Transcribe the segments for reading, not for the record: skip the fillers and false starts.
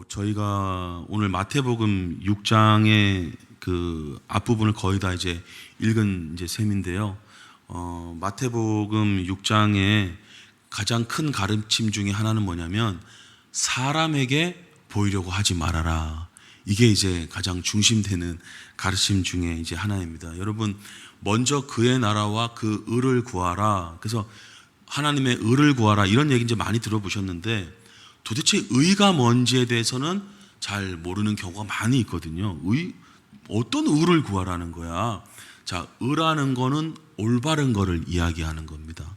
저희가 오늘 마태복음 6장의 그 앞부분을 거의 다 이제 읽은 셈인데요. 마태복음 6장의 가장 큰 가르침 중에 하나는 뭐냐면 사람에게 보이려고 하지 말아라. 이게 이제 가장 중심되는 가르침 중에 이제 하나입니다. 여러분, 먼저 그의 나라와 그 의를 구하라. 그래서 하나님의 의를 구하라. 이런 얘기 이제 많이 들어보셨는데 도대체 의가 뭔지에 대해서는 잘 모르는 경우가 많이 있거든요. 어떤 의를 구하라는 거야? 자, 의라는 거는 올바른 거를 이야기하는 겁니다.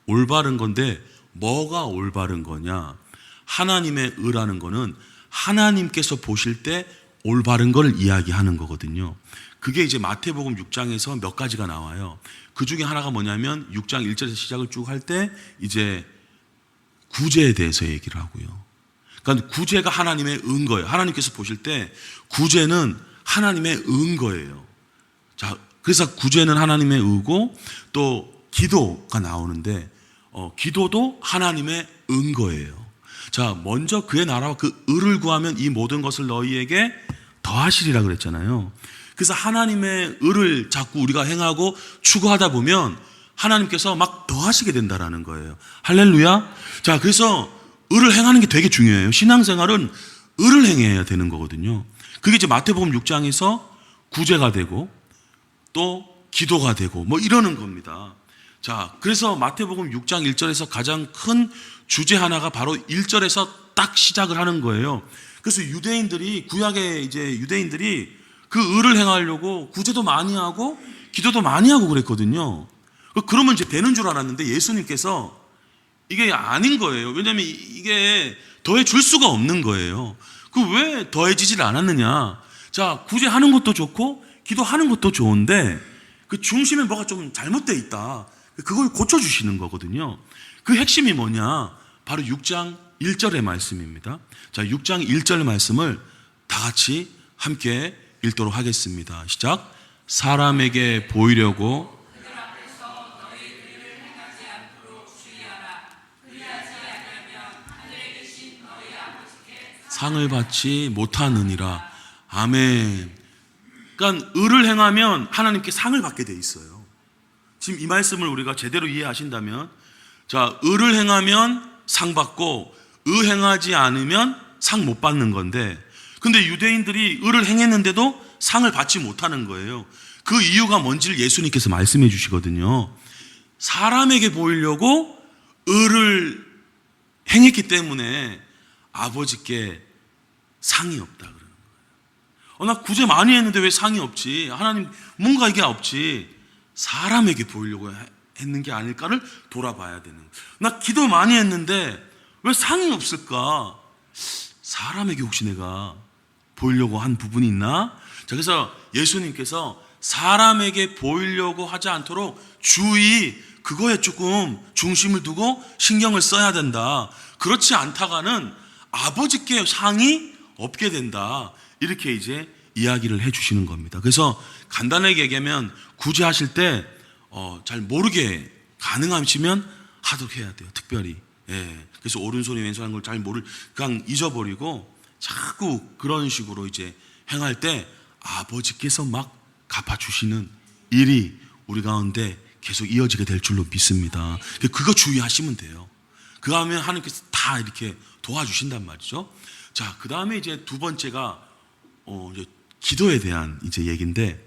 올바른 건데 뭐가 올바른 거냐? 하나님의 의라는 거는 하나님께서 보실 때 올바른 걸 이야기하는 거거든요. 그게 이제 마태복음 6장에서 몇 가지가 나와요. 그 중에 하나가 뭐냐면 6장 1절에서 시작을 쭉 할 때 이제 구제에 대해서 얘기를 하고요. 그러니까 구제가 하나님의 은 거예요. 하나님께서 보실 때 구제는 하나님의 은 거예요. 자, 그래서 구제는 하나님의 의고 또 기도가 나오는데 기도도 하나님의 은 거예요. 자, 먼저 그의 나라와 그 의를 구하면 이 모든 것을 너희에게 더하시리라 그랬잖아요. 그래서 하나님의 의를 자꾸 우리가 행하고 추구하다 보면 하나님께서 막 더하시게 된다라는 거예요. 할렐루야. 자, 그래서 의를 행하는 게 되게 중요해요. 신앙생활은 의를 행해야 되는 거거든요. 그게 이제 마태복음 6장에서 구제가 되고 또 기도가 되고 뭐 이러는 겁니다. 자, 그래서 마태복음 6장 1절에서 가장 큰 주제 하나가 바로 1절에서 딱 시작을 하는 거예요. 그래서 유대인들이, 구약의 이제 유대인들이 그 의를 행하려고 구제도 많이 하고 기도도 많이 하고 그랬거든요. 그러면 이제 되는 줄 알았는데 예수님께서 이게 아닌 거예요. 왜냐하면 이게 더해 줄 수가 없는 거예요. 그 왜 더해지질 않았느냐? 자, 구제하는 것도 좋고 기도하는 것도 좋은데 그 중심에 뭐가 좀 잘못되어 있다. 그걸 고쳐주시는 거거든요. 그 핵심이 뭐냐? 바로 6장 1절의 말씀입니다. 자, 6장 1절 말씀을 다 같이 함께 읽도록 하겠습니다. 시작. 사람에게 보이려고 상을 받지 못하느니라. 아멘. 그러니까 의를 행하면 하나님께 상을 받게 돼 있어요. 지금 이 말씀을 우리가 제대로 이해하신다면, 자, 의를 행하면 상 받고 의 행하지 않으면 상 못 받는 건데, 근데 유대인들이 의를 행했는데도 상을 받지 못하는 거예요. 그 이유가 뭔지를 예수님께서 말씀해 주시거든요. 사람에게 보이려고 의를 행했기 때문에 아버지께 상이 없다 그러는 거예요. 나 구제 많이 했는데 왜 상이 없지? 하나님 뭔가 이게 없지? 사람에게 보이려고 했는 게 아닐까를 돌아봐야 되는 거예요. 나 기도 많이 했는데 왜 상이 없을까? 사람에게 혹시 내가 보이려고 한 부분이 있나? 자, 그래서 예수님께서 사람에게 보이려고 하지 않도록 그거에 조금 중심을 두고 신경을 써야 된다. 그렇지 않다가는 아버지께 상이 없게 된다. 이렇게 이제 이야기를 해 주시는 겁니다. 그래서 간단하게 얘기하면 구제하실 때 잘 모르게 가능하시면 하도록 해야 돼요. 특별히. 예. 그래서 오른손이 왼손 하는 걸 잘 그냥 잊어버리고 자꾸 그런 식으로 이제 행할 때 아버지께서 막 갚아주시는 일이 우리 가운데 계속 이어지게 될 줄로 믿습니다. 그거 주의하시면 돼요. 그 다음에 하나님께서 다 이렇게 도와주신단 말이죠. 자, 그 다음에 이제 두 번째가 이제 기도에 대한 이제 얘기인데,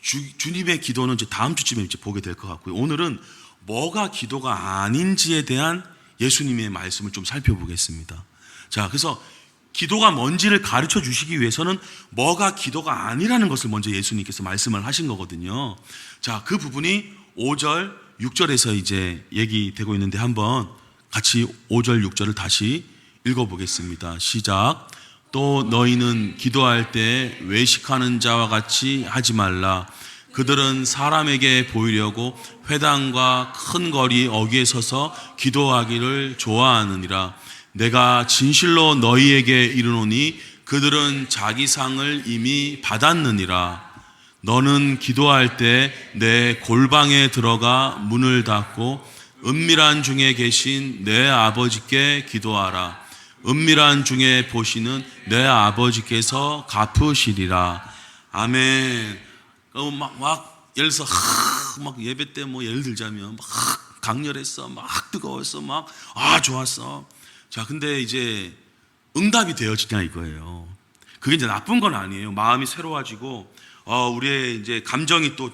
주님의 기도는 이제 다음 주쯤에 이제 보게 될 것 같고요. 오늘은 뭐가 기도가 아닌지에 대한 예수님의 말씀을 좀 살펴보겠습니다. 자, 그래서 기도가 뭔지를 가르쳐 주시기 위해서는 뭐가 기도가 아니라는 것을 먼저 예수님께서 말씀을 하신 거거든요. 자, 그 부분이 5절, 6절에서 이제 얘기되고 있는데 한번 같이 5절, 6절을 다시 읽어보겠습니다. 시작. 또 너희는 기도할 때 외식하는 자와 같이 하지 말라. 그들은 사람에게 보이려고 회당과 큰 거리 어귀에 서서 기도하기를 좋아하느니라. 내가 진실로 너희에게 이르노니 그들은 자기 상을 이미 받았느니라. 너는 기도할 때 내 골방에 들어가 문을 닫고 은밀한 중에 계신 내 아버지께 기도하라. 은밀한 중에 보시는 내 아버지께서 갚으시리라. 아멘. 막 예를 들어서 막 예배 때 뭐 예를 들자면 막 강렬했어, 막 뜨거웠어, 막 좋았어. 자, 근데 이제 응답이 되어지냐 이거예요. 그게 이제 나쁜 건 아니에요. 마음이 새로워지고 우리의 이제 감정이 또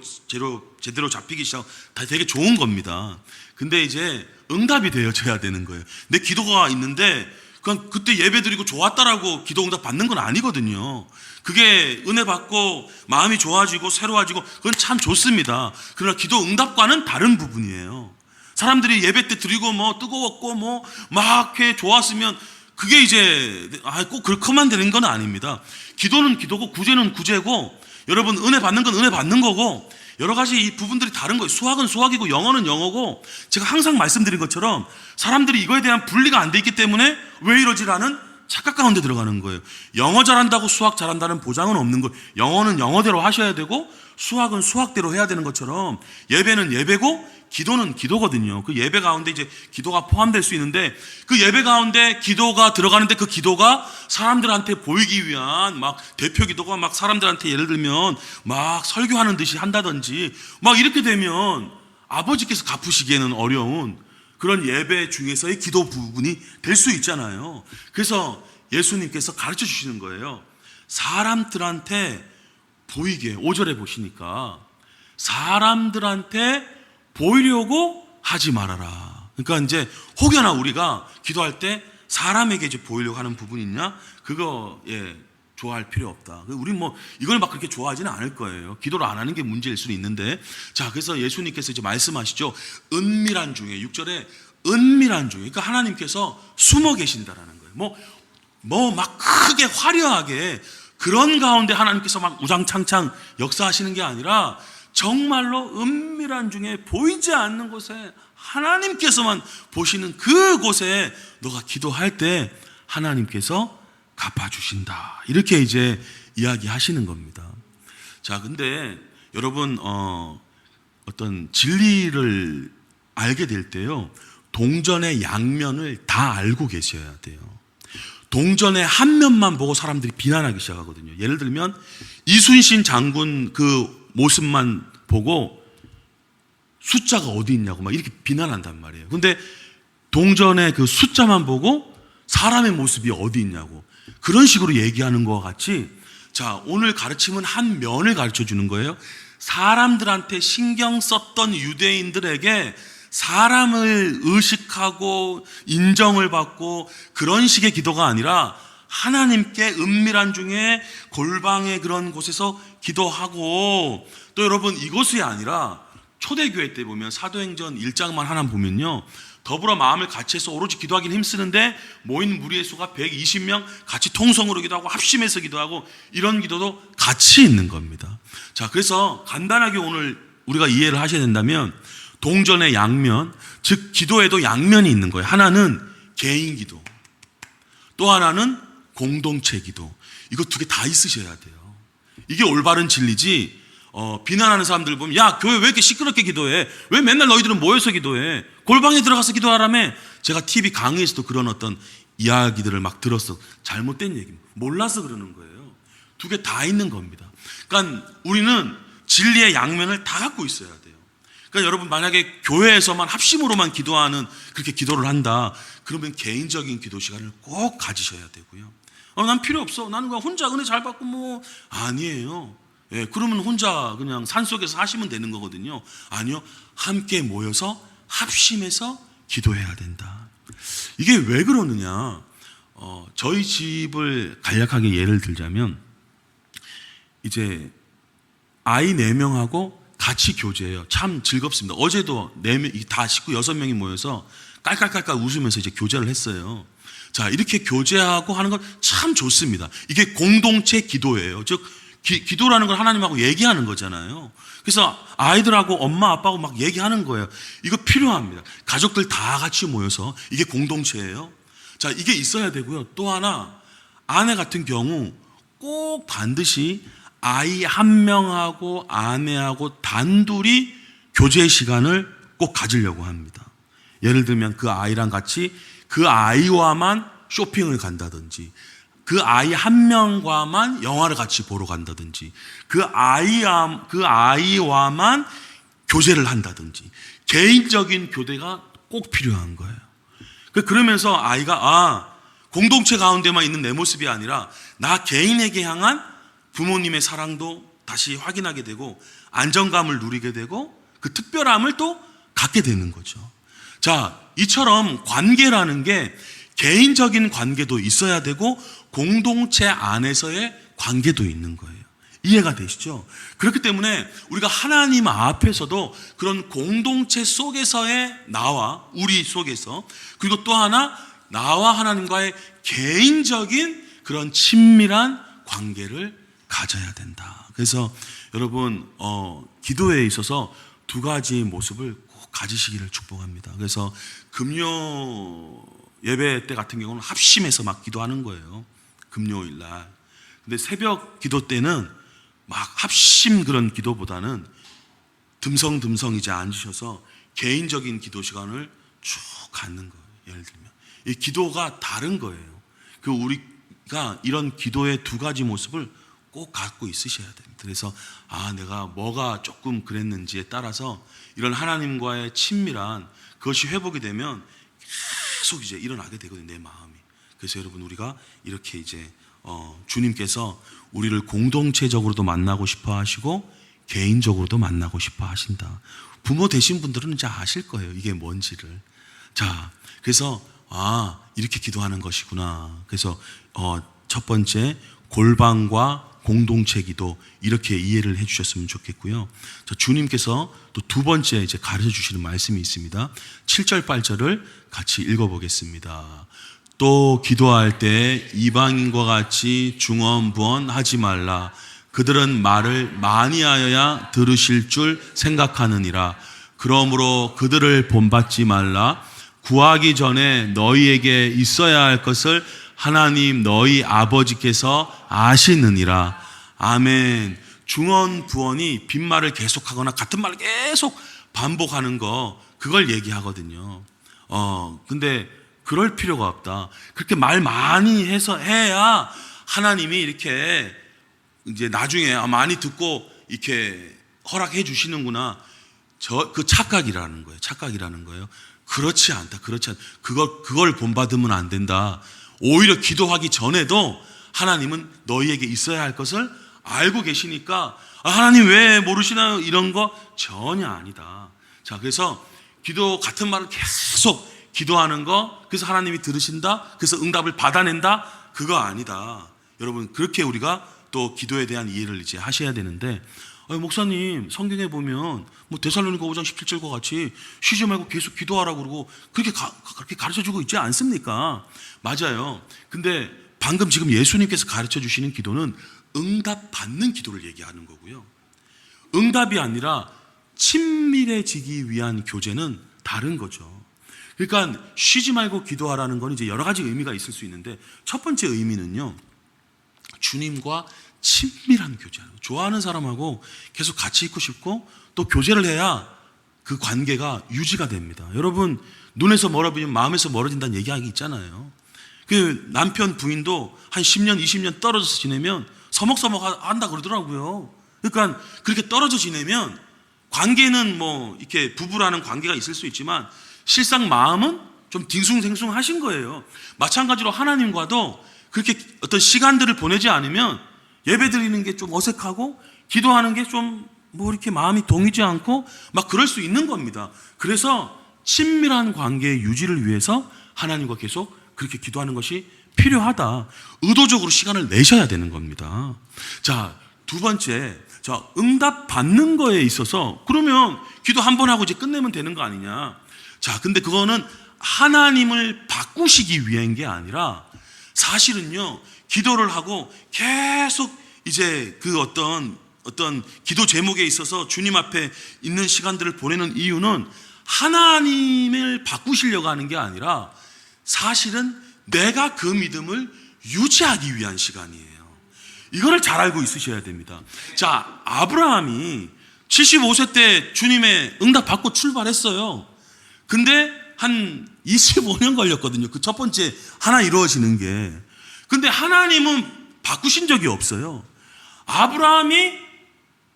제대로 잡히기 시작, 다 되게 좋은 겁니다. 근데 이제 응답이 되어져야 되는 거예요. 내 기도가 있는데 그냥 그때 예배 드리고 좋았다라고 기도 응답 받는 건 아니거든요. 그게 은혜 받고 마음이 좋아지고 새로워지고 그건 참 좋습니다. 그러나 기도 응답과는 다른 부분이에요. 사람들이 예배 때 드리고 뭐 뜨거웠고 뭐 막 좋았으면 그게 이제 꼭 그렇게만 되는 건 아닙니다. 기도는 기도고 구제는 구제고, 여러분 은혜 받는 건 은혜 받는 거고, 여러 가지 이 부분들이 다른 거예요. 수학은 수학이고 영어는 영어고, 제가 항상 말씀드린 것처럼 사람들이 이거에 대한 분리가 안 돼 있기 때문에 왜 이러지라는 착각 가운데 들어가는 거예요. 영어 잘한다고 수학 잘한다는 보장은 없는 거예요. 영어는 영어대로 하셔야 되고 수학은 수학대로 해야 되는 것처럼 예배는 예배고 기도는 기도거든요. 그 예배 가운데 이제 기도가 포함될 수 있는데, 그 예배 가운데 기도가 들어가는데 그 기도가 사람들한테 보이기 위한 막 대표 기도가 막 사람들한테 예를 들면 막 설교하는 듯이 한다든지 막 이렇게 되면 아버지께서 갚으시기에는 어려운 그런 예배 중에서의 기도 부분이 될 수 있잖아요. 그래서 예수님께서 가르쳐 주시는 거예요. 사람들한테 보이게, 5절에 보시니까 사람들한테 보이려고 하지 말아라. 그러니까 이제 혹여나 우리가 기도할 때 사람에게 이제 보이려고 하는 부분이 있냐? 그거 좋아할 필요 없다. 우리 뭐 이걸 막 그렇게 좋아하지는 않을 거예요. 기도를 안 하는 게 문제일 수는 있는데, 자, 그래서 예수님께서 이제 말씀하시죠. 은밀한 중에, 6절에 은밀한 중에, 그러니까 하나님께서 숨어 계신다라는 거예요. 뭐 막 크게 화려하게 그런 가운데 하나님께서 막 우장창창 역사하시는 게 아니라 정말로 은밀한 중에 보이지 않는 곳에 하나님께서만 보시는 그곳에 너가 기도할 때 하나님께서 갚아주신다. 이렇게 이제 이야기하시는 겁니다. 자, 근데 여러분 어떤 진리를 알게 될 때요, 동전의 양면을 다 알고 계셔야 돼요. 동전의 한 면만 보고 사람들이 비난하기 시작하거든요. 예를 들면 이순신 장군 그 모습만 보고 숫자가 어디 있냐고 막 이렇게 비난한단 말이에요. 근데 동전의 그 숫자만 보고 사람의 모습이 어디 있냐고 그런 식으로 얘기하는 것과 같이, 자, 오늘 가르침은 한 면을 가르쳐 주는 거예요. 사람들한테 신경 썼던 유대인들에게 사람을 의식하고 인정을 받고 그런 식의 기도가 아니라 하나님께 은밀한 중에 골방의 그런 곳에서 기도하고, 또 여러분 이것이 아니라 초대교회 때 보면 사도행전 1장만 하나 보면요, 더불어 마음을 같이 해서 오로지 기도하기는 힘쓰는데 모인 무리의 수가 120명 같이 통성으로 기도하고 합심해서 기도하고 이런 기도도 같이 있는 겁니다. 자, 그래서 간단하게 오늘 우리가 이해를 하셔야 된다면 동전의 양면, 즉 기도에도 양면이 있는 거예요. 하나는 개인 기도, 또 하나는 공동체 기도. 이거 두 개 다 있으셔야 돼요. 이게 올바른 진리지. 비난하는 사람들 보면, 야, 교회 왜 이렇게 시끄럽게 기도해? 왜 맨날 너희들은 모여서 기도해? 골방에 들어가서 기도하라며. 제가 TV 강의에서도 그런 어떤 이야기들을 막 들었어. 잘못된 얘기입니다. 몰라서 그러는 거예요. 두 개 다 있는 겁니다. 그러니까 우리는 진리의 양면을 다 갖고 있어야 돼요. 그러니까 여러분, 만약에 교회에서만 합심으로만 기도하는 그렇게 기도를 한다, 그러면 개인적인 기도 시간을 꼭 가지셔야 되고요. 난 필요 없어, 나는 그냥 혼자 은혜 잘 받고 뭐. 아니에요. 그러면 혼자 그냥 산속에서 하시면 되는 거거든요. 아니요, 함께 모여서 합심해서 기도해야 된다. 이게 왜 그러느냐, 저희 집을 간략하게 예를 들자면, 이제 아이 4명하고 같이 교제해요. 참 즐겁습니다. 어제도 4명, 다 식구 6명이 모여서 깔깔깔깔 웃으면서 이제 교제를 했어요. 자, 이렇게 교제하고 하는 건 참 좋습니다. 이게 공동체 기도예요. 즉 기도라는 걸 하나님하고 얘기하는 거잖아요. 그래서 아이들하고 엄마 아빠하고 막 얘기하는 거예요. 이거 필요합니다. 가족들 다 같이 모여서, 이게 공동체예요. 자, 이게 있어야 되고요. 또 하나, 아내 같은 경우 꼭 반드시 아이 1명하고 아내하고 단둘이 교제 시간을 꼭 가지려고 합니다. 예를 들면 그 아이랑 같이 그 아이와만 쇼핑을 간다든지, 그 아이 한 명과만 영화를 같이 보러 간다든지, 그 아이와만 교제를 한다든지, 개인적인 교대가 꼭 필요한 거예요. 그러면서 아이가 공동체 가운데만 있는 내 모습이 아니라 나 개인에게 향한 부모님의 사랑도 다시 확인하게 되고 안정감을 누리게 되고 그 특별함을 또 갖게 되는 거죠. 자, 이처럼 관계라는 게 개인적인 관계도 있어야 되고 공동체 안에서의 관계도 있는 거예요. 이해가 되시죠? 그렇기 때문에 우리가 하나님 앞에서도 그런 공동체 속에서의 나와 우리 속에서, 그리고 또 하나 나와 하나님과의 개인적인 그런 친밀한 관계를 가져야 된다. 그래서 여러분 기도에 있어서 두 가지 모습을 꼭 가지시기를 축복합니다. 그래서 금요 예배 때 같은 경우는 합심해서 막 기도하는 거예요. 금요일 날. 근데 새벽 기도 때는 막 합심 그런 기도보다는 듬성듬성 이제 앉으셔서 개인적인 기도 시간을 쭉 갖는 거예요. 예를 들면 이 기도가 다른 거예요. 우리가 이런 기도의 두 가지 모습을 꼭 갖고 있으셔야 됩니다. 그래서 내가 뭐가 조금 그랬는지에 따라서 이런 하나님과의 친밀한 그것이 회복이 되면 계속 이제 일어나게 되거든요, 내 마음이. 그래서 여러분 우리가 이렇게 이제 주님께서 우리를 공동체적으로도 만나고 싶어 하시고 개인적으로도 만나고 싶어 하신다. 부모 되신 분들은 이제 아실 거예요, 이게 뭔지를. 자, 그래서 이렇게 기도하는 것이구나. 그래서 첫 번째 골방과 공동체 기도, 이렇게 이해를 해주셨으면 좋겠고요. 주님께서 또 두 번째 이제 가르쳐 주시는 말씀이 있습니다. 7절 8절을 같이 읽어보겠습니다. 또 기도할 때 이방인과 같이 중언부언하지 말라. 그들은 말을 많이 하여야 들으실 줄 생각하느니라. 그러므로 그들을 본받지 말라. 구하기 전에 너희에게 있어야 할 것을 하나님 너희 아버지께서 아시느니라. 아멘. 중언부언이 빈말을 계속하거나 같은 말을 계속 반복하는 거, 그걸 얘기하거든요. 근데 그럴 필요가 없다. 그렇게 말 많이 해야 하나님이 이렇게 이제 나중에 많이 듣고 이렇게 허락해 주시는구나. 그 착각이라는 거예요. 착각이라는 거예요. 그렇지 않다. 그걸 본받으면 안 된다. 오히려 기도하기 전에도 하나님은 너희에게 있어야 할 것을 알고 계시니까 하나님 왜 모르시나요? 이런 거 전혀 아니다. 자, 그래서 기도 같은 말을 계속 기도하는 거, 그래서 하나님이 들으신다, 그래서 응답을 받아낸다, 그거 아니다. 여러분, 그렇게 우리가 또 기도에 대한 이해를 이제 하셔야 되는데, 목사님 성경에 보면 데살로니가 5장 17절과 같이 쉬지 말고 계속 기도하라고 그러고 그렇게 가르쳐주고 있지 않습니까? 맞아요. 근데 방금 지금 예수님께서 가르쳐 주시는 기도는 응답 받는 기도를 얘기하는 거고요. 응답이 아니라 친밀해지기 위한 교제는 다른 거죠. 그러니까 쉬지 말고 기도하라는 건 이제 여러 가지 의미가 있을 수 있는데, 첫 번째 의미는요, 주님과 친밀한 교제, 좋아하는 사람하고 계속 같이 있고 싶고 또 교제를 해야 그 관계가 유지가 됩니다. 여러분, 눈에서 멀어지면 마음에서 멀어진다는 얘기가 있잖아요. 그 남편 부인도 한 10년 20년 떨어져서 지내면 서먹서먹 한다 그러더라고요. 그러니까 그렇게 떨어져 지내면 관계는 이렇게 부부라는 관계가 있을 수 있지만 실상 마음은 좀 딩숭생숭 하신 거예요. 마찬가지로 하나님과도 그렇게 어떤 시간들을 보내지 않으면 예배 드리는 게 좀 어색하고 기도하는 게 좀 이렇게 마음이 동이지 않고 막 그럴 수 있는 겁니다. 그래서 친밀한 관계의 유지를 위해서 하나님과 계속 그렇게 기도하는 것이 필요하다. 의도적으로 시간을 내셔야 되는 겁니다. 자, 두 번째, 응답 받는 거에 있어서 그러면 기도 한 번 하고 이제 끝내면 되는 거 아니냐. 자, 근데 그거는 하나님을 바꾸시기 위한 게 아니라 사실은요, 기도를 하고 계속 이제 그 어떤 기도 제목에 있어서 주님 앞에 있는 시간들을 보내는 이유는 하나님을 바꾸시려고 하는 게 아니라 사실은 내가 그 믿음을 유지하기 위한 시간이에요. 이거를 잘 알고 있으셔야 됩니다. 자, 아브라함이 75세 때 주님의 응답 받고 출발했어요. 근데 한 25년 걸렸거든요. 그 첫 번째 하나 이루어지는 게. 근데 하나님은 바꾸신 적이 없어요. 아브라함이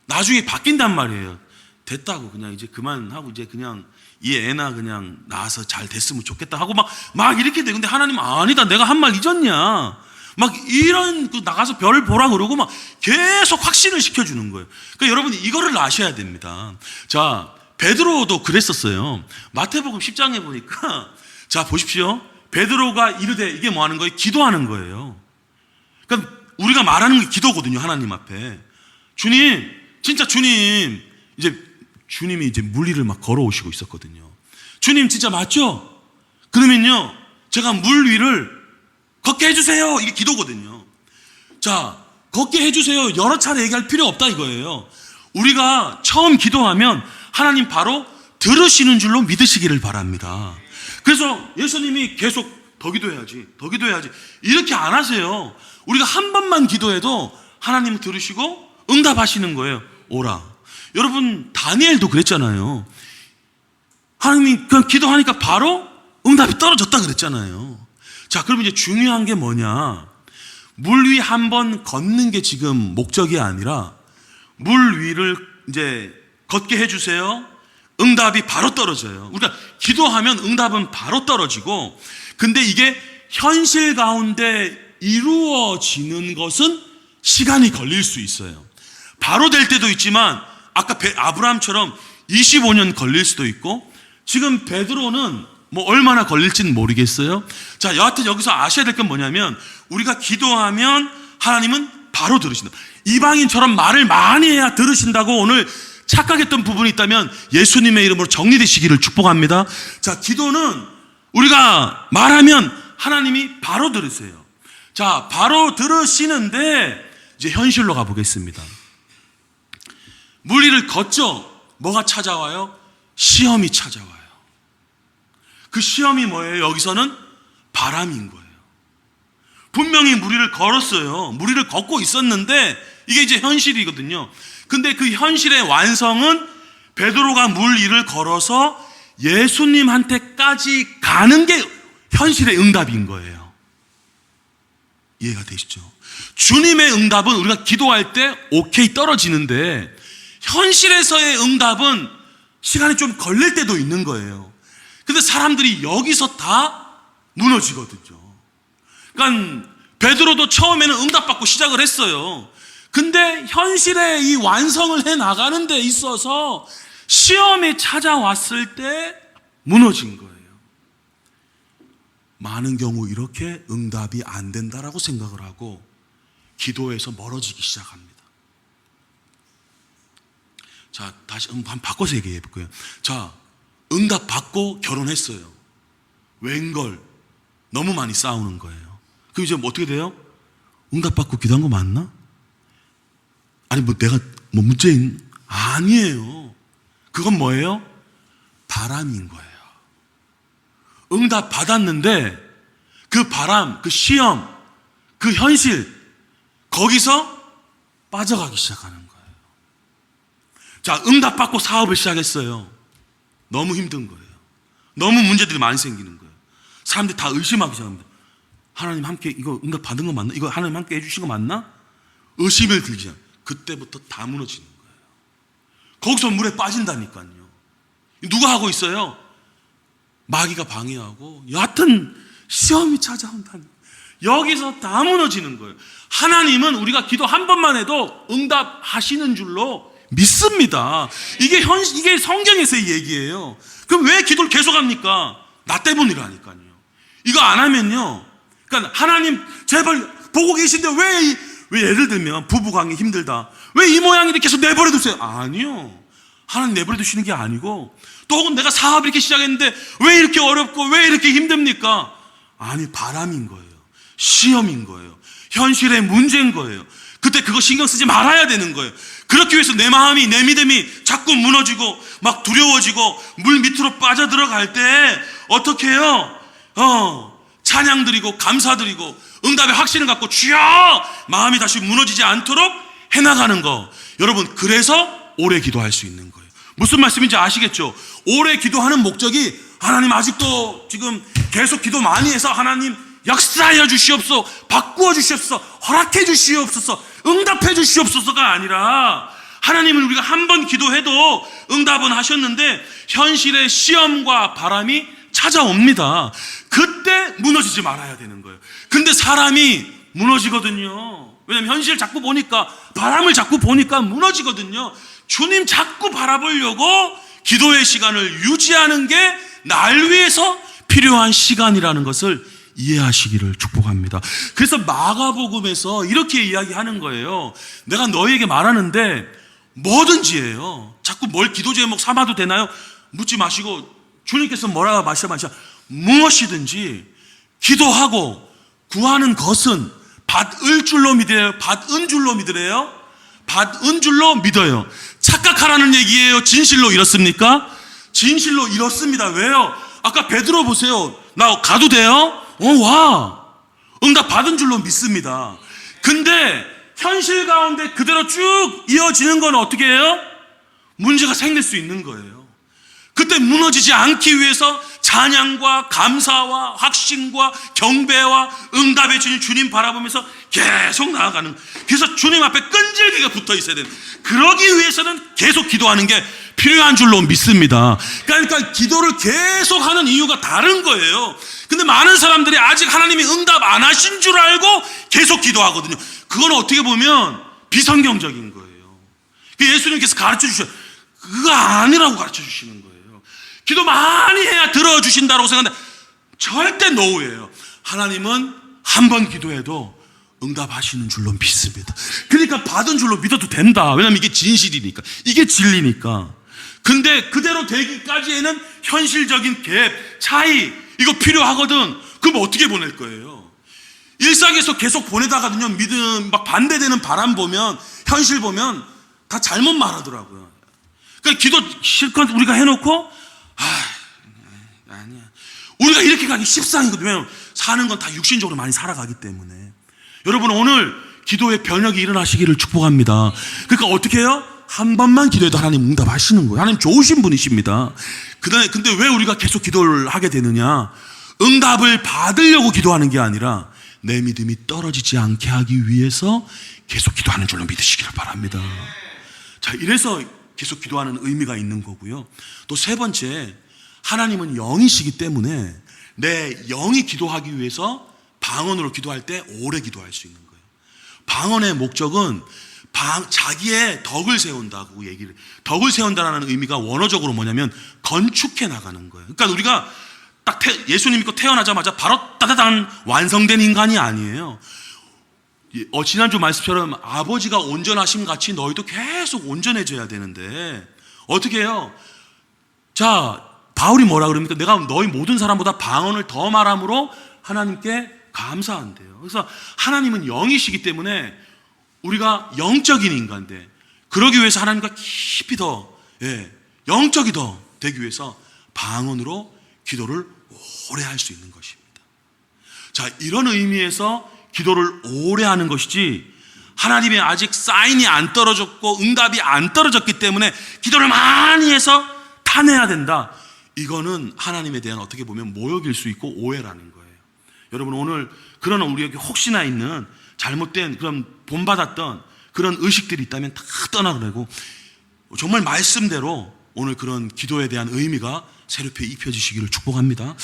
나중에 바뀐단 말이에요. 됐다고 그냥 이제 그만하고 이제 그냥 이 애나 그냥 낳아서 잘 됐으면 좋겠다 하고 막 이렇게 돼. 근데 하나님은 아니다. 내가 한 말 잊었냐. 막 이런 나가서 별 보라 그러고 막 계속 확신을 시켜주는 거예요. 그러니까 여러분 이거를 아셔야 됩니다. 자, 베드로도 그랬었어요. 마태복음 10장에 보니까 자 보십시오. 베드로가 이르되 이게 뭐 하는 거예요? 기도하는 거예요. 그러니까 우리가 말하는 게 기도거든요. 하나님 앞에. 주님, 진짜 주님, 이제 주님이 이제 물위를 막 걸어오시고 있었거든요. 주님 진짜 맞죠? 그러면요, 제가 물 위를 걷게 해주세요. 이게 기도거든요. 자, 걷게 해주세요. 여러 차례 얘기할 필요 없다 이거예요. 우리가 처음 기도하면 하나님 바로 들으시는 줄로 믿으시기를 바랍니다. 그래서 예수님이 계속 더 기도해야지, 더 기도해야지 이렇게 안 하세요. 우리가 한 번만 기도해도 하나님은 들으시고 응답하시는 거예요. 오라. 여러분 다니엘도 그랬잖아요. 하나님이 그냥 기도하니까 바로 응답이 떨어졌다 그랬잖아요. 자, 그럼 이제 중요한 게 뭐냐? 물 위 한 번 걷는 게 지금 목적이 아니라 물 위를 이제 걷게 해주세요. 응답이 바로 떨어져요. 우리가 기도하면 응답은 바로 떨어지고, 근데 이게 현실 가운데 이루어지는 것은 시간이 걸릴 수 있어요. 바로 될 때도 있지만 아까 아브라함처럼 25년 걸릴 수도 있고, 지금 베드로는 뭐 얼마나 걸릴지는 모르겠어요. 자, 여하튼 여기서 아셔야 될 건 뭐냐면 우리가 기도하면 하나님은 바로 들으신다. 이방인처럼 말을 많이 해야 들으신다고 오늘 착각했던 부분이 있다면 예수님의 이름으로 정리되시기를 축복합니다. 자, 기도는 우리가 말하면 하나님이 바로 들으세요. 자, 바로 들으시는데 이제 현실로 가보겠습니다. 물 위를 걷죠. 뭐가 찾아와요? 시험이 찾아와요. 그 시험이 뭐예요? 여기서는 바람인 거예요. 분명히 물 위를 걸었어요. 물 위를 걷고 있었는데 이게 이제 현실이거든요. 근데 그 현실의 완성은 베드로가 물 위를 걸어서 예수님한테까지 가는 게 현실의 응답인 거예요. 이해가 되시죠? 주님의 응답은 우리가 기도할 때 오케이 떨어지는데 현실에서의 응답은 시간이 좀 걸릴 때도 있는 거예요. 근데 사람들이 여기서 다 무너지거든요. 그러니까 베드로도 처음에는 응답받고 시작을 했어요. 근데 현실의 이 완성을 해 나가는 데 있어서 시험이 찾아왔을 때 무너진 거예요. 많은 경우 이렇게 응답이 안 된다라고 생각을 하고 기도에서 멀어지기 시작합니다. 자, 다시 한번 바꿔서 얘기해 볼게요. 자, 응답 받고 결혼했어요. 웬걸 너무 많이 싸우는 거예요. 그럼 이제 뭐 어떻게 돼요? 응답 받고 기도한 거 맞나? 아니 뭐 내가 뭐 문제인 아니에요. 그건 뭐예요? 바람인 거예요. 응답 받았는데 그 바람, 그 시험, 그 현실 거기서 빠져가기 시작하는 거예요. 자, 응답 받고 사업을 시작했어요. 너무 힘든 거예요. 너무 문제들이 많이 생기는 거예요. 사람들이 다 의심하기 시작합니다. 하나님 함께 이거 응답 받은 거 맞나? 이거 하나님 함께 해주신 거 맞나? 의심을 들기 시작. 그때부터 다 무너지는 거예요. 거기서 물에 빠진다니까요. 누가 하고 있어요? 마귀가 방해하고 여하튼 시험이 찾아온다니 여기서 다 무너지는 거예요. 하나님은 우리가 기도 한 번만 해도 응답하시는 줄로 믿습니다. 이게 성경에서의 얘기예요. 그럼 왜 기도를 계속합니까? 나 때문이라니까요. 이거 안 하면요. 그러니까 하나님 제발 보고 계신데 왜 예를 들면 부부관계 힘들다. 왜 이 모양인데 계속 내버려 두세요? 아니요. 하나님 내버려 두시는 게 아니고 또 혹은 내가 사업 이렇게 시작했는데 왜 이렇게 어렵고 왜 이렇게 힘듭니까? 아니 바람인 거예요. 시험인 거예요. 현실의 문제인 거예요. 그때 그거 신경 쓰지 말아야 되는 거예요. 그렇기 위해서 내 마음이 내 믿음이 자꾸 무너지고 막 두려워지고 물 밑으로 빠져들어갈 때 어떻게 해요? 찬양 드리고 감사 드리고 응답의 확신을 갖고 주여 마음이 다시 무너지지 않도록 해나가는 거. 여러분 그래서 오래 기도할 수 있는 거예요. 무슨 말씀인지 아시겠죠? 오래 기도하는 목적이 하나님 아직도 지금 계속 기도 많이 해서 하나님 역사하여 주시옵소서, 바꾸어 주시옵소서, 허락해 주시옵소서, 응답해 주시옵소서가 아니라 하나님은 우리가 한 번 기도해도 응답은 하셨는데 현실의 시험과 바람이 찾아옵니다. 그때 무너지지 말아야 되는 거예요. 근데 사람이 무너지거든요. 왜냐면 현실을 자꾸 보니까, 바람을 자꾸 보니까 무너지거든요. 주님 자꾸 바라보려고 기도의 시간을 유지하는 게 날 위해서 필요한 시간이라는 것을 이해하시기를 축복합니다. 그래서 마가복음에서 이렇게 이야기하는 거예요. 내가 너희에게 말하는데 뭐든지 해요. 자꾸 뭘 기도 제목 삼아도 되나요? 묻지 마시고 주님께서 뭐라고 말씀하시죠? 무엇이든지 기도하고 구하는 것은 받을 줄로 믿어요? 받은 줄로 믿으래요? 받은 줄로 믿어요. 착각하라는 얘기예요? 진실로 이렇습니까? 진실로 이렇습니다. 왜요? 아까 베드로 보세요. 나 가도 돼요? 와. 응답 받은 줄로 믿습니다. 근데 현실 가운데 그대로 쭉 이어지는 건 어떻게 해요? 문제가 생길 수 있는 거예요. 그때 무너지지 않기 위해서 찬양과 감사와 확신과 경배와 응답의 주님 바라보면서 계속 나아가는, 그래서 주님 앞에 끈질기게 붙어 있어야 되는, 그러기 위해서는 계속 기도하는 게 필요한 줄로 믿습니다. 그러니까 기도를 계속 하는 이유가 다른 거예요. 근데 많은 사람들이 아직 하나님이 응답 안 하신 줄 알고 계속 기도하거든요. 그건 어떻게 보면 비성경적인 거예요. 예수님께서 가르쳐 주셔요. 그거 아니라고 가르쳐 주시는 거예요. 기도 많이 해야 들어주신다고 생각하는데 절대 노예요. 하나님은 한 번 기도해도 응답하시는 줄로 믿습니다. 그러니까 받은 줄로 믿어도 된다. 왜냐하면 이게 진실이니까, 이게 진리니까. 근데 그대로 되기까지에는 현실적인 갭, 차이, 이거 필요하거든. 그럼 어떻게 보낼 거예요? 일상에서 계속 보내다가든요, 믿음 막 반대되는 바람 보면, 현실 보면 다 잘못 말하더라고요. 그러니까 기도 실컷 우리가 해놓고 아니야. 우리가 이렇게 가기 십상이거든요. 왜냐하면 사는 건 다 육신적으로 많이 살아가기 때문에. 여러분, 오늘 기도의 변혁이 일어나시기를 축복합니다. 그러니까 어떻게 해요? 한 번만 기도해도 하나님 응답하시는 거예요. 하나님 좋으신 분이십니다. 근데 왜 우리가 계속 기도를 하게 되느냐? 응답을 받으려고 기도하는 게 아니라 내 믿음이 떨어지지 않게 하기 위해서 계속 기도하는 줄로 믿으시기를 바랍니다. 자, 이래서 계속 기도하는 의미가 있는 거고요. 또 세 번째, 하나님은 영이시기 때문에 내 영이 기도하기 위해서 방언으로 기도할 때 오래 기도할 수 있는 거예요. 방언의 목적은 자기의 덕을 세운다고 얘기를, 덕을 세운다는 의미가 원어적으로 뭐냐면 건축해 나가는 거예요. 그러니까 우리가 딱 예수님 믿고 태어나자마자 바로 따다단 완성된 인간이 아니에요. 지난주 말씀처럼 아버지가 온전하심 같이 너희도 계속 온전해져야 되는데 어떻게 해요? 자, 바울이 뭐라 그럽니까? 내가 너희 모든 사람보다 방언을 더 말함으로 하나님께 감사한대요. 그래서 하나님은 영이시기 때문에 우리가 영적인 인간인데, 그러기 위해서 하나님과 깊이 더 영적이 더 되기 위해서 방언으로 기도를 오래 할 수 있는 것입니다. 자, 이런 의미에서 기도를 오래 하는 것이지, 하나님의 아직 사인이 안 떨어졌고 응답이 안 떨어졌기 때문에 기도를 많이 해서 타내야 된다, 이거는 하나님에 대한 어떻게 보면 모욕일 수 있고 오해라는 거예요. 여러분, 오늘 그런 우리에게 혹시나 있는 잘못된 그런 본받았던 그런 의식들이 있다면 다 떠나보내고 정말 말씀대로 오늘 그런 기도에 대한 의미가 새롭게 입혀지시기를 축복합니다.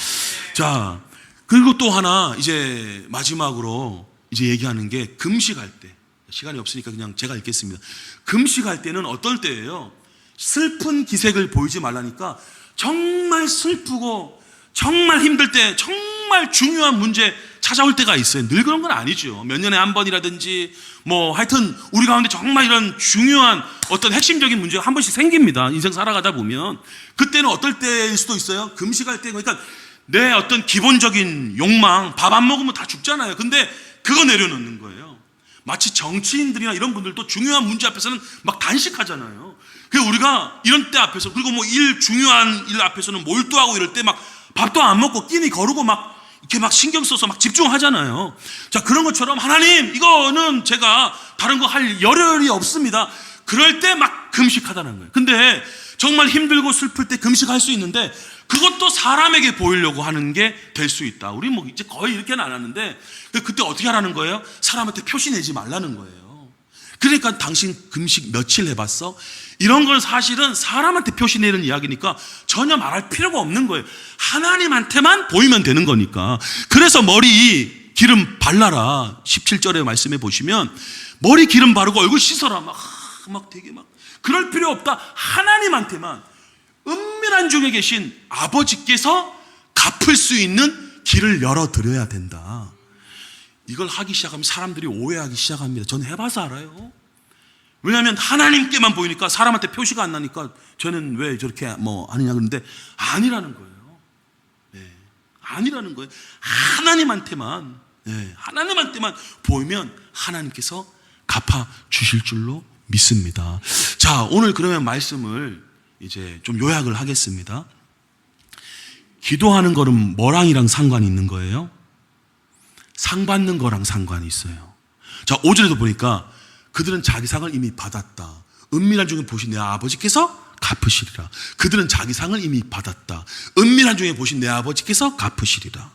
자, 그리고 또 하나 이제 마지막으로 이제 얘기하는 게 금식할 때, 시간이 없으니까 그냥 제가 읽겠습니다. 금식할 때는 어떨 때예요? 슬픈 기색을 보이지 말라니까 정말 슬프고 정말 힘들 때, 정말 중요한 문제 찾아올 때가 있어요. 늘 그런 건 아니죠. 몇 년에 한 번이라든지 뭐 하여튼 우리 가운데 정말 이런 중요한 어떤 핵심적인 문제가 한 번씩 생깁니다. 인생 살아가다 보면. 그때는 어떨 때일 수도 있어요. 금식할 때, 그러니까 내 어떤 기본적인 욕망, 밥 안 먹으면 다 죽잖아요. 근데 그거 내려놓는 거예요. 마치 정치인들이나 이런 분들도 중요한 문제 앞에서는 막 단식하잖아요. 그래서 우리가 이런 때 앞에서, 그리고 뭐 중요한 일 앞에서는 몰두하고 이럴 때 막 밥도 안 먹고 끼니 거르고 막 이렇게 막 신경 써서 막 집중하잖아요. 자, 그런 것처럼 하나님, 이거는 제가 다른 거 할 여력이 없습니다. 그럴 때 막 금식하다는 거예요. 근데 정말 힘들고 슬플 때 금식할 수 있는데 그것도 사람에게 보이려고 하는 게 될 수 있다. 우리 뭐 이제 거의 이렇게는 안 하는데 그때 어떻게 하라는 거예요? 사람한테 표시내지 말라는 거예요. 그러니까 당신 금식 며칠 해봤어? 이런 걸 사실은 사람한테 표시내는 이야기니까 전혀 말할 필요가 없는 거예요. 하나님한테만 보이면 되는 거니까. 그래서 머리 기름 발라라. 17절에 말씀해 보시면 머리 기름 바르고 얼굴 씻어라. 막 되게 막 그럴 필요 없다. 하나님한테만 은밀한 중에 계신 아버지께서 갚을 수 있는 길을 열어드려야 된다. 이걸 하기 시작하면 사람들이 오해하기 시작합니다. 저는 해봐서 알아요. 왜냐하면 하나님께만 보이니까 사람한테 표시가 안 나니까 저는 왜 저렇게 아니냐 그러는데 아니라는 거예요. 네, 아니라는 거예요. 하나님한테만 보이면 하나님께서 갚아 주실 줄로 믿습니다. 자, 오늘 그러면 말씀을 이제 좀 요약을 하겠습니다. 기도하는 거는 뭐랑이랑 상관이 있는 거예요? 상 받는 거랑 상관이 있어요. 자, 5절에도 보니까 그들은 자기 상을 이미 받았다. 은밀한 중에 보신 내 아버지께서 갚으시리라. 그들은 자기 상을 이미 받았다. 은밀한 중에 보신 내 아버지께서 갚으시리라.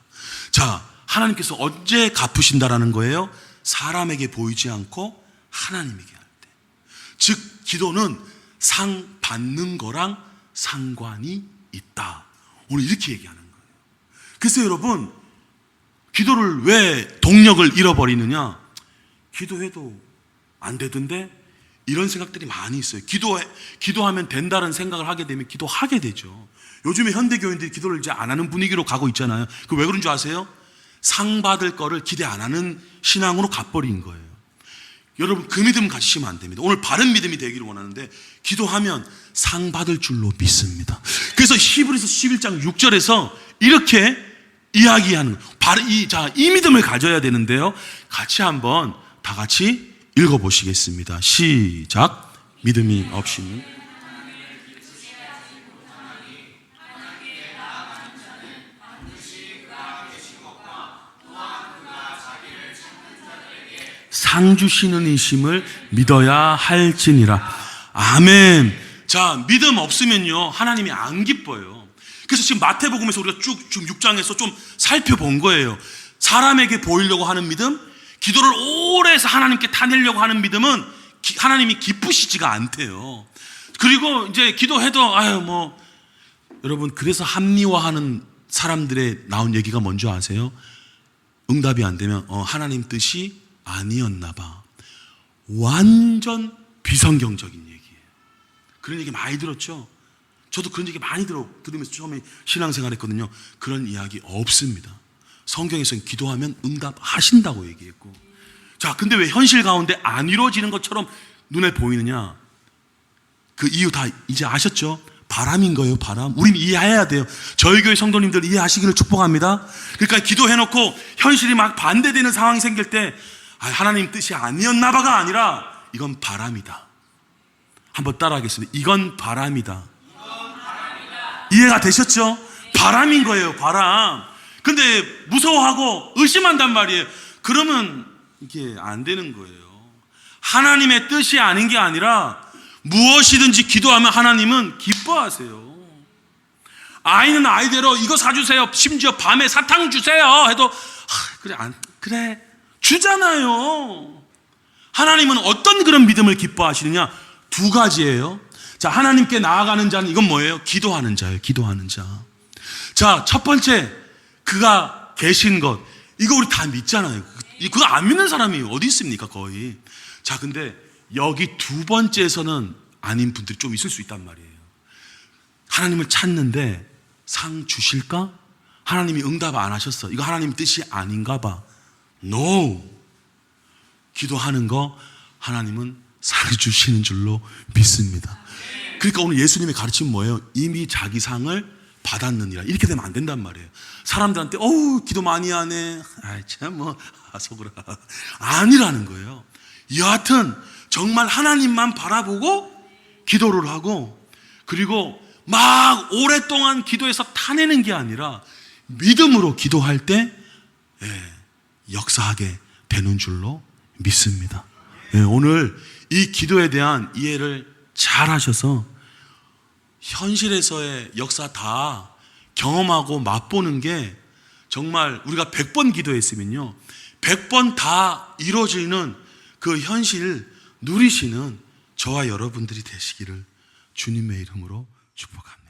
자, 하나님께서 언제 갚으신다라는 거예요? 사람에게 보이지 않고 하나님에게 할 때. 즉 기도는 상 받는 거랑 상관이 있다. 오늘 이렇게 얘기하는 거예요. 그래서 여러분, 기도를 왜 동력을 잃어버리느냐? 기도해도 안 되던데? 이런 생각들이 많이 있어요. 기도하면 된다는 생각을 하게 되면 기도하게 되죠. 요즘에 현대교인들이 기도를 이제 안 하는 분위기로 가고 있잖아요. 그 왜 그런 줄 아세요? 상 받을 거를 기대 안 하는 신앙으로 가버린 거예요. 여러분, 그 믿음 가지시면 안 됩니다. 오늘 바른 믿음이 되기를 원하는데 기도하면 상 받을 줄로 믿습니다. 그래서 히브리서 11장 6절에서 이렇게 이야기하는 거예요. 이 믿음을 가져야 되는데요. 같이 한번 다 같이 읽어보시겠습니다. 시작. 믿음이 없이는 상 주시는 이심을 믿어야 할지니라. 아멘. 자, 믿음 없으면요 하나님이 안 기뻐요. 그래서 지금 마태복음에서 우리가 쭉 6장에서 좀 살펴본 거예요. 사람에게 보이려고 하는 믿음, 기도를 오래 해서 하나님께 타내려고 하는 믿음은 하나님이 기쁘시지가 않대요. 그리고 이제 기도해도 여러분, 그래서 합리화하는 사람들의 나온 얘기가 뭔지 아세요? 응답이 안 되면 하나님 뜻이 아니었나 봐. 완전 비성경적인 얘기예요. 그런 얘기 많이 들었죠? 저도 그런 얘기 많이 들으면서 처음에 신앙생활 했거든요. 그런 이야기 없습니다. 성경에서는 기도하면 응답하신다고 얘기했고. 자, 근데 왜 현실 가운데 안 이루어지는 것처럼 눈에 보이느냐? 그 이유 다 이제 아셨죠? 바람인 거예요, 바람. 우린 이해해야 돼요. 저희 교회 성도님들 이해하시기를 축복합니다. 그러니까 기도해놓고 현실이 막 반대되는 상황이 생길 때 하나님 뜻이 아니었나 봐가 아니라 이건 바람이다. 한번 따라하겠습니다. 이건 바람이다. 이해가 되셨죠? 바람인 거예요, 바람. 근데 무서워하고 의심한단 말이에요. 그러면 이게 안 되는 거예요. 하나님의 뜻이 아닌 게 아니라 무엇이든지 기도하면 하나님은 기뻐하세요. 아이는 아이대로 이거 사주세요. 심지어 밤에 사탕 주세요 해도 그래 주잖아요. 하나님은 어떤 그런 믿음을 기뻐하시느냐? 두 가지예요. 자, 하나님께 나아가는 자는 이건 뭐예요? 기도하는 자예요. 기도하는 자. 자, 첫 번째, 그가 계신 것. 이거 우리 다 믿잖아요. 그거 안 믿는 사람이 어디 있습니까, 거의. 자, 근데 여기 두 번째에서는 아닌 분들이 좀 있을 수 있단 말이에요. 하나님을 찾는데 상 주실까? 하나님이 응답 안 하셨어. 이거 하나님 뜻이 아닌가 봐. No. 기도하는 거 하나님은 상 주시는 줄로 믿습니다. 그러니까 오늘 예수님의 가르침은 뭐예요? 이미 자기 상을 받았느니라. 이렇게 되면 안 된단 말이에요. 사람들한테 기도 많이 하네. 속으라. 아니라는 거예요. 여하튼 정말 하나님만 바라보고 기도를 하고, 그리고 막 오랫동안 기도해서 타내는 게 아니라 믿음으로 기도할 때 역사하게 되는 줄로 믿습니다. 오늘 이 기도에 대한 이해를 잘 하셔서 현실에서의 역사 다 경험하고 맛보는 게 정말 우리가 100번 기도했으면요 100번 다 이루어지는 그 현실 누리시는 저와 여러분들이 되시기를 주님의 이름으로 축복합니다.